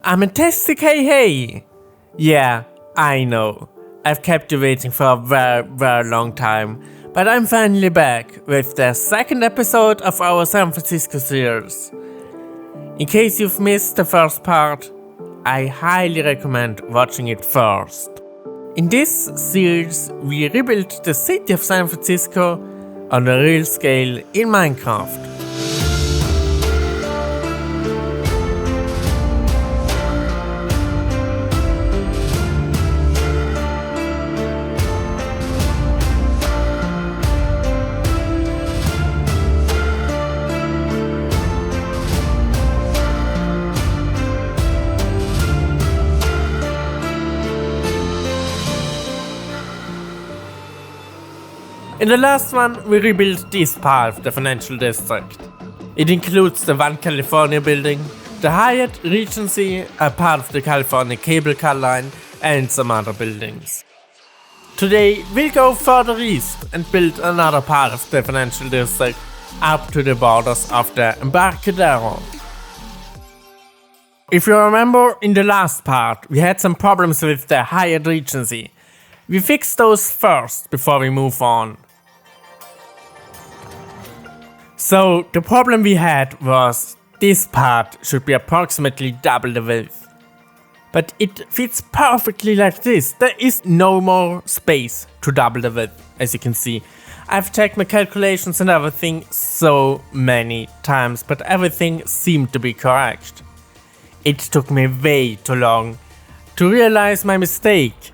I'm a Tastic Hey! Yeah, I know. I've kept you waiting for a very long time, but I'm finally back with the second episode of our San Francisco series. In case you've missed the first part, I highly recommend watching it first. In this series, we rebuilt the city of San Francisco on a real scale in Minecraft. In the last one, we rebuilt this part of the financial district. It includes the One California building, the Hyatt Regency, a part of the California cable car line, and some other buildings. Today, we'll go further east and build another part of the financial district up to the borders of the Embarcadero. If you remember, in the last part, we had some problems with the Hyatt Regency. We fixed those first before we move on. So, the problem we had was this part should be approximately double the width. But it fits perfectly like this. There is no more space to double the width, as you can see. I've checked my calculations and everything so many times, but everything seemed to be correct. It took me way too long to realize my mistake.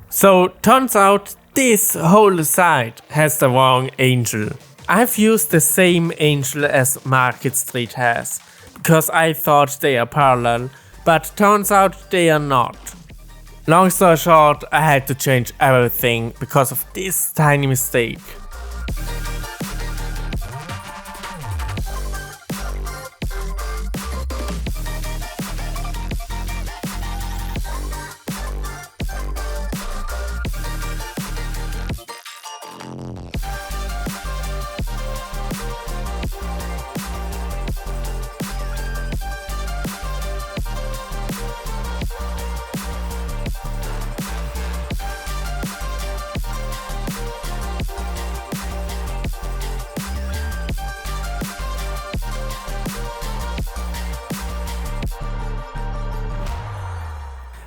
So, turns out this whole side has the wrong angel. I've used the same angel as Market Street has, because I thought they are parallel, but turns out they are not. Long story short, I had to change everything because of this tiny mistake.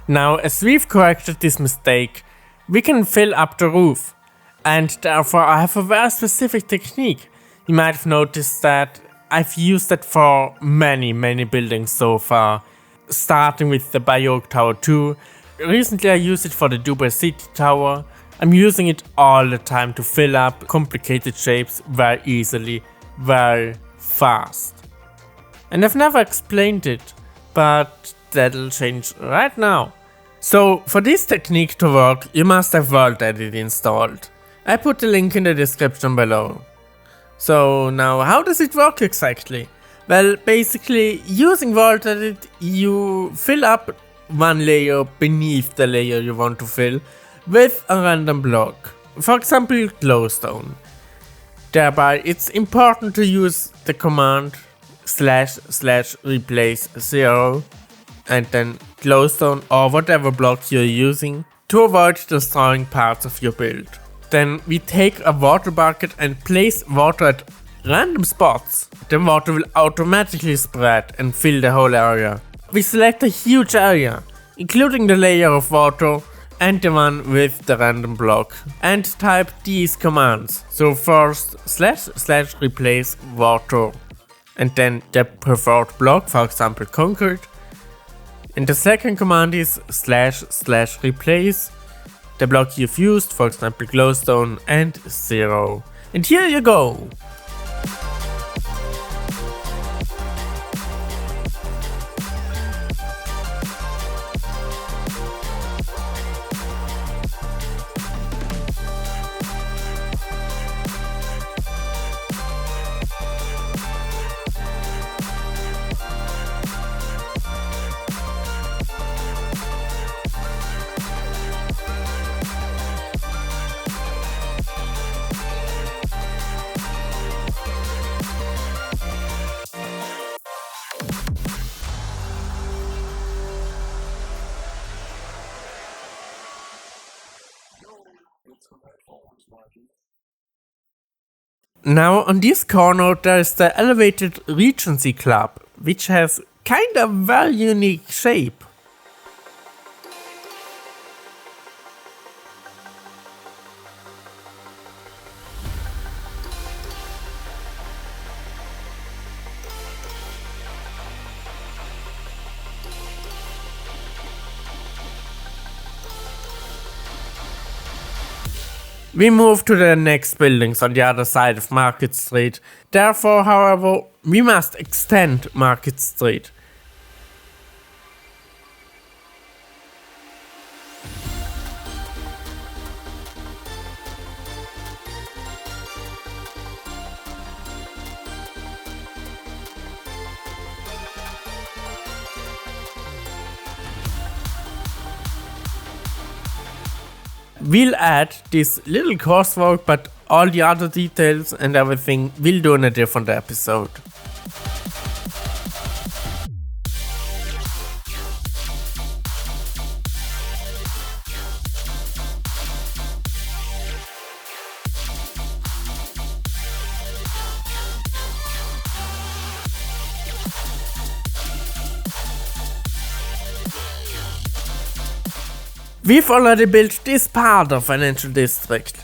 Now, as we've corrected this mistake, we can fill up the roof, and therefore I have a very specific technique. You might have noticed that I've used it for many buildings so far, starting with the Bayok Tower 2. Recently I used it for the Dubai City Tower. I'm using it all the time to fill up complicated shapes very easily, very fast. And I've never explained it, but that'll change right now. So, for this technique to work, you must have WorldEdit installed. I put the link in the description below. So now, how does it work exactly? Well, basically, using WorldEdit, you fill up one layer beneath the layer you want to fill with a random block. For example, glowstone. Thereby, it's important to use the command //replace 0 and then glowstone or whatever block you're using to avoid destroying parts of your build. Then we take a water bucket and place water at random spots. The water will automatically spread and fill the whole area. We select a huge area, including the layer of water and the one with the random block, and type these commands. So first //replace water and then the preferred block, for example concrete. And the second command is //replace the block you've used, for example glowstone, and 0. And here you go! Now on this corner there is the elevated Regency Club, which has kind of very unique shape. We move to the next buildings on the other side of Market Street. Therefore, however, we must extend Market Street. We'll add this little crosswalk, but all the other details and everything we'll do in a different episode. We've already built this part of Financial District.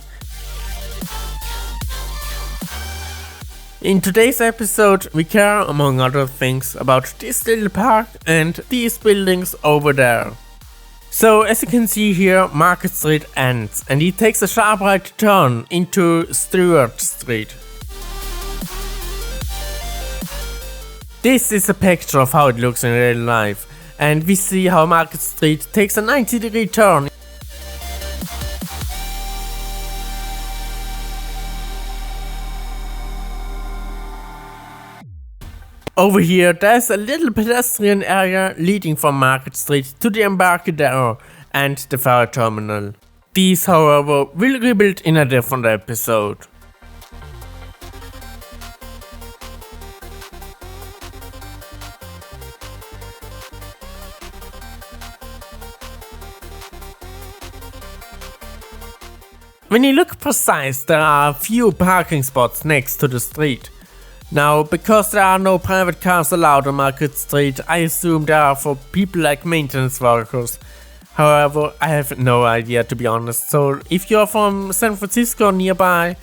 In today's episode, we care, among other things, about this little park and these buildings over there. So, as you can see here, Market Street ends, and it takes a sharp right turn into Stewart Street. This is a picture of how it looks in real life. And we see how Market Street takes a 90-degree turn. Over here there's a little pedestrian area leading from Market Street to the Embarcadero and the ferry terminal. These, however, will be rebuilt in a different episode. When you look precise, there are a few parking spots next to the street. Now, because there are no private cars allowed on Market Street, I assume they are for people like maintenance workers. However, I have no idea, to be honest, so if you're from San Francisco nearby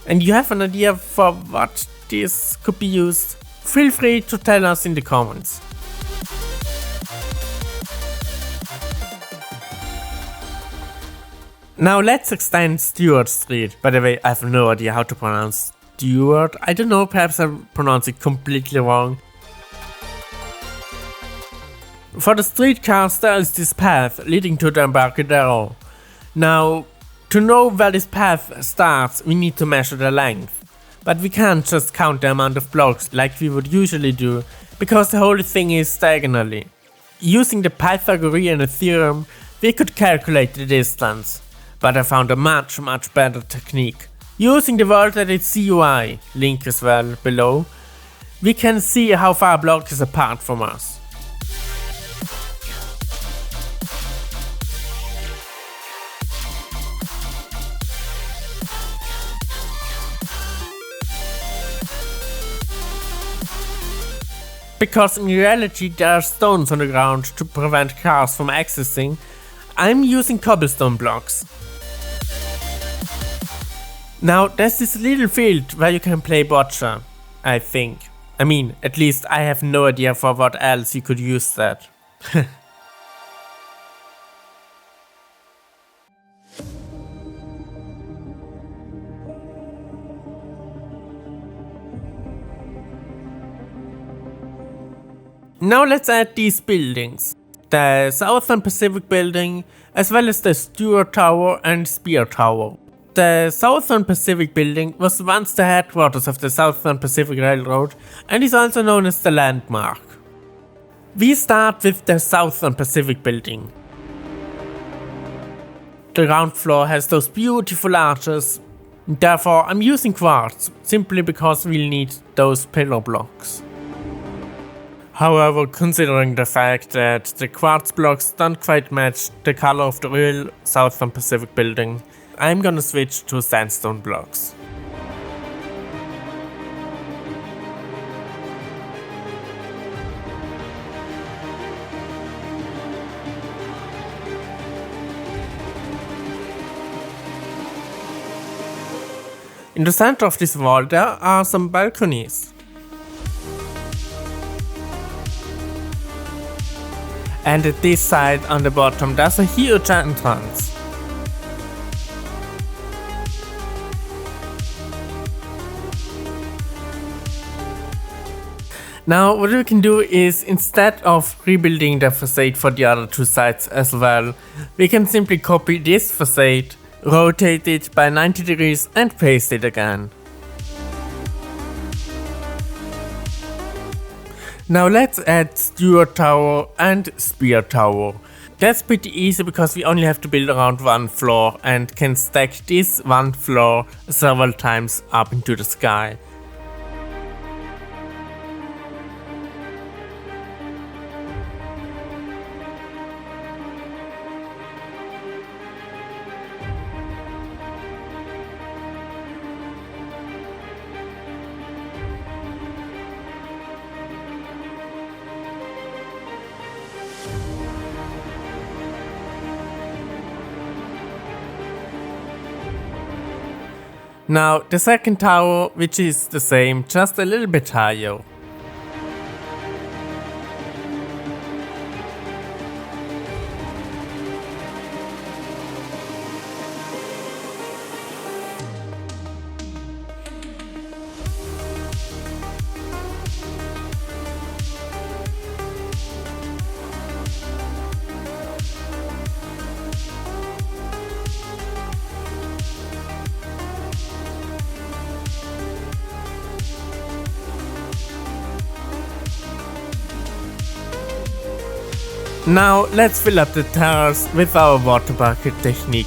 and you have an idea for what this could be used, feel free to tell us in the comments. Now let's extend Stewart Street. By the way, I have no idea how to pronounce Stewart. I don't know, perhaps I pronounce it completely wrong. For the streetcars there is this path leading to the Embarcadero. Now, to know where this path starts, we need to measure the length. But we can't just count the amount of blocks like we would usually do, because the whole thing is diagonally. Using the Pythagorean theorem, we could calculate the distance. But I found a much better technique. Using the World Edit CUI, link as well below, we can see how far a block is apart from us. Because in reality there are stones on the ground to prevent cars from accessing, I'm using cobblestone blocks. Now there's this little field where you can play bocce, I think. I mean, at least I have no idea for what else you could use that. Now let's add these buildings. The Southern Pacific Building, as well as the Stewart Tower and Spear Tower. The Southern Pacific Building was once the headquarters of the Southern Pacific Railroad and is also known as the Landmark. We start with the Southern Pacific Building. The ground floor has those beautiful arches, therefore I'm using quartz, simply because we'll need those pillar blocks. However, considering the fact that the quartz blocks don't quite match the color of the real Southern Pacific Building, I'm gonna switch to sandstone blocks. In the center of this wall there are some balconies. And at this side on the bottom there's a huge entrance. Now what we can do is, instead of rebuilding the facade for the other two sides as well, we can simply copy this facade, rotate it by 90 degrees and paste it again. Now let's add Steward Tower and Spear Tower. That's pretty easy because we only have to build around one floor and can stack this one floor several times up into the sky. Now the second tower, which is the same, just a little bit higher. Now let's fill up the terrace with our water bucket technique.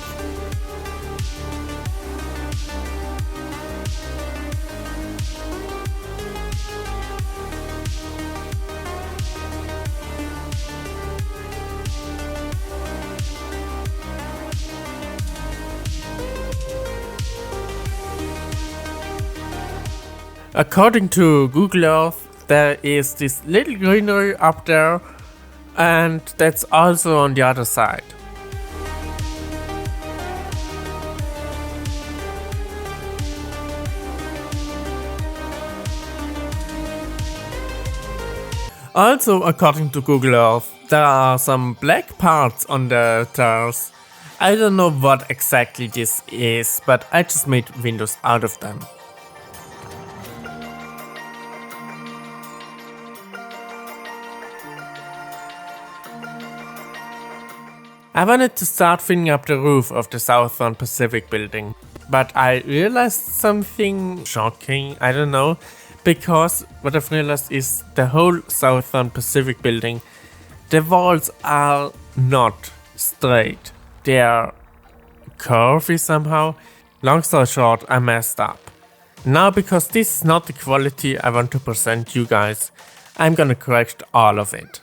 According to Google Earth, there is this little greenery up there, and that's also on the other side. Also, according to Google Earth, there are some black parts on the terrace. I don't know what exactly this is, but I just made windows out of them. I wanted to start filling up the roof of the Southern Pacific building, but I realized something shocking, I don't know, because what I've realized is the whole Southern Pacific building, the walls are not straight, they are curvy somehow. Long story short, I messed up. Now, because this is not the quality I want to present you guys, I'm gonna correct all of it.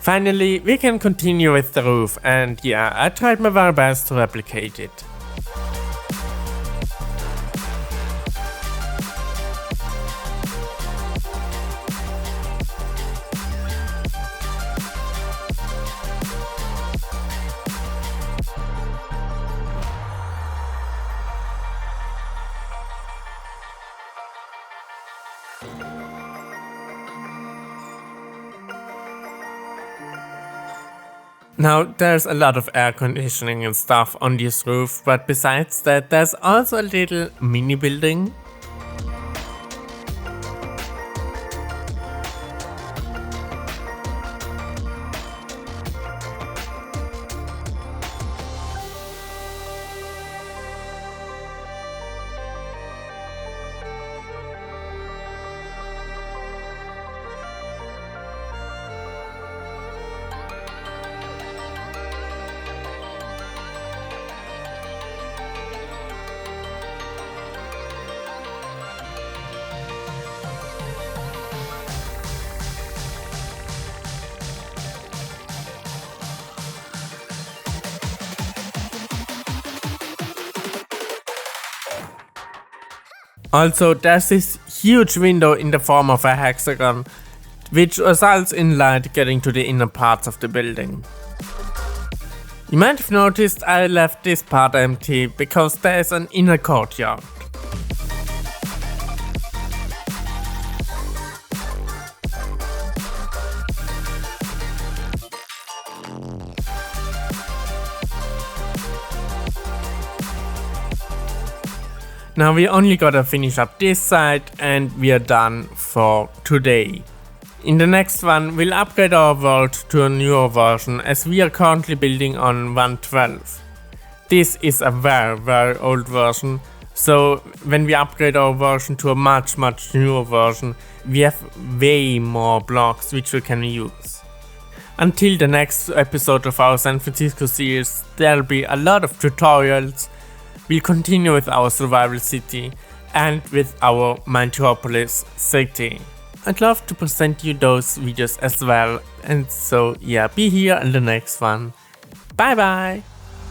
Finally, we can continue with the roof, and yeah, I tried my very best to replicate it. Now, there's a lot of air conditioning and stuff on this roof, but besides that, there's also a little mini building. Also, there's this huge window in the form of a hexagon, which results in light getting to the inner parts of the building. You might have noticed I left this part empty because there's an inner courtyard. Now we only gotta finish up this side and we are done for today. In the next one we'll upgrade our world to a newer version as we are currently building on 1.12. This is a very old version, so when we upgrade our version to a much newer version, we have way more blocks which we can use. Until the next episode of our San Francisco series, there'll be a lot of tutorials. We'll continue with our survival city and with our Metropolis city. I'd love to present you those videos as well, and so yeah, be here in the next one. Bye bye!